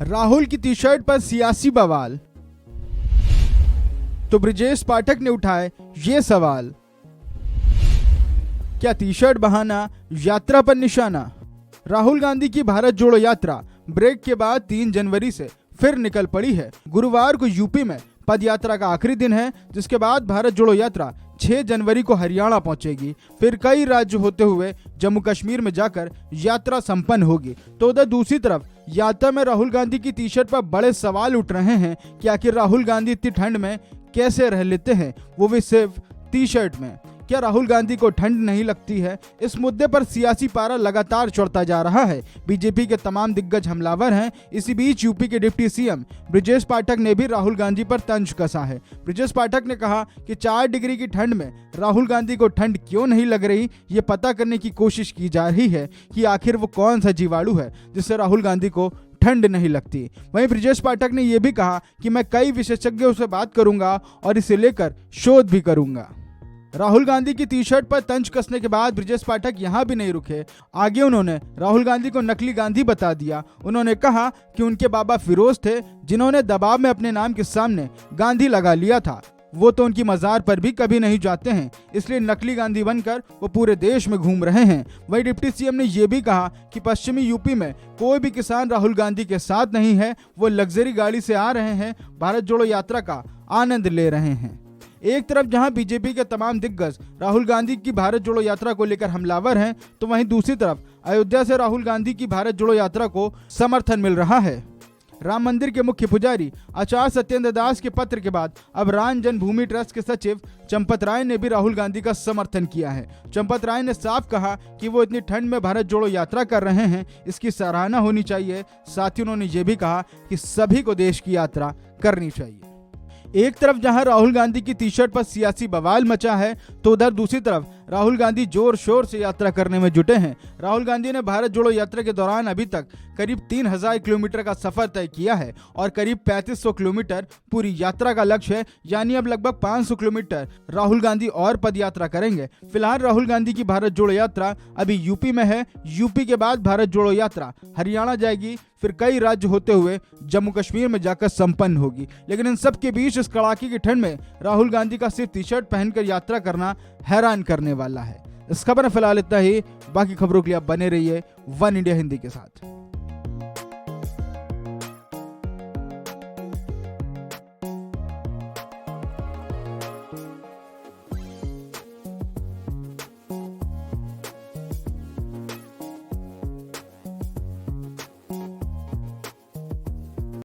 राहुल की T shirt पर सियासी बवाल, तो ब्रिजेश पाठक ने उठाए ये सवाल। क्या टी शर्ट बहाना, यात्रा पर निशाना? राहुल गांधी की भारत जोड़ो यात्रा ब्रेक के बाद 3 जनवरी से फिर निकल पड़ी है। गुरुवार को यूपी में पद यात्रा का आखिरी दिन है, जिसके बाद भारत जोड़ो यात्रा 6 जनवरी को हरियाणा पहुंचेगी। फिर कई राज्य होते हुए जम्मू कश्मीर में जाकर यात्रा संपन्न होगी। तो उधर दूसरी तरफ यात्रा में राहुल गांधी की टी शर्ट पर बड़े सवाल उठ रहे हैं कि आखिर राहुल गांधी इतनी ठंड में कैसे रह लेते हैं, वो भी सिर्फ टी शर्ट में। क्या राहुल गांधी को ठंड नहीं लगती है? इस मुद्दे पर सियासी पारा लगातार चढ़ता जा रहा है। बीजेपी के तमाम दिग्गज हमलावर हैं। इसी बीच यूपी के डिप्टी सीएम ब्रिजेश पाठक ने भी राहुल गांधी पर तंज कसा है। ब्रिजेश पाठक ने कहा कि 4 डिग्री की ठंड में राहुल गांधी को ठंड क्यों नहीं लग रही, ये पता करने की कोशिश की जा रही है कि आखिर वो कौन सा जीवाणु है जिससे राहुल गांधी को ठंड नहीं लगती। वहीं ब्रिजेश पाठक ने यह भी कहा कि मैं कई विशेषज्ञों से बात करूंगा और इसे लेकर शोध भी करूंगा। राहुल गांधी की टी शर्ट पर तंज कसने के बाद ब्रिजेश पाठक यहां भी नहीं रुके। आगे उन्होंने राहुल गांधी को नकली गांधी बता दिया। उन्होंने कहा कि उनके बाबा फिरोज थे जिन्होंने दबाव में अपने नाम के सामने गांधी लगा लिया था। वो तो उनकी मजार पर भी कभी नहीं जाते हैं, इसलिए नकली गांधी बनकर वो पूरे देश में घूम रहे हैं। वहीं डिप्टी सीएम ने यह भी कहा कि पश्चिमी यूपी में कोई भी किसान राहुल गांधी के साथ नहीं है। वो लग्जरी गाड़ी से आ रहे हैं, भारत जोड़ो यात्रा का आनंद ले रहे हैं। एक तरफ जहां बीजेपी के तमाम दिग्गज राहुल गांधी की भारत जोड़ो यात्रा को लेकर हमलावर हैं, तो वहीं दूसरी तरफ अयोध्या से राहुल गांधी की भारत जोड़ो यात्रा को समर्थन मिल रहा है। राम मंदिर के मुख्य पुजारी आचार्य सत्येंद्र दास के पत्र के बाद अब राम जन्मभूमि ट्रस्ट के सचिव चंपत राय ने भी राहुल गांधी का समर्थन किया है। चंपत राय ने साफ कहा कि वो इतनी ठंड में भारत जोड़ो यात्रा कर रहे हैं, इसकी सराहना होनी चाहिए। साथ ही उन्होंने ये भी कहा कि सभी को देश की यात्रा करनी चाहिए। एक तरफ जहां राहुल गांधी की टी शर्ट पर सियासी बवाल मचा है, तो उधर दूसरी तरफ राहुल गांधी जोर शोर से यात्रा करने में जुटे हैं। राहुल गांधी ने भारत जोड़ो यात्रा के दौरान अभी तक करीब 3000 किलोमीटर का सफर तय किया है और करीब 3500 किलोमीटर पूरी यात्रा का लक्ष्य है, यानी अब लगभग 500 किलोमीटर राहुल गांधी और पद यात्रा करेंगे। फिलहाल राहुल गांधी की भारत जोड़ो यात्रा अभी यूपी में है। यूपी के बाद भारत जोड़ो यात्रा हरियाणा जाएगी, फिर कई राज्य होते हुए जम्मू कश्मीर में जाकर संपन्न होगी। लेकिन इन सब के बीच इस कड़ाके की ठंड में राहुल गांधी का सिर्फ टी शर्ट पहनकर यात्रा करना हैरान करने वाला है। इस खबर में फिलहाल इतना ही। बाकी खबरों के लिए आप बने रहिए वन इंडिया हिंदी के साथ।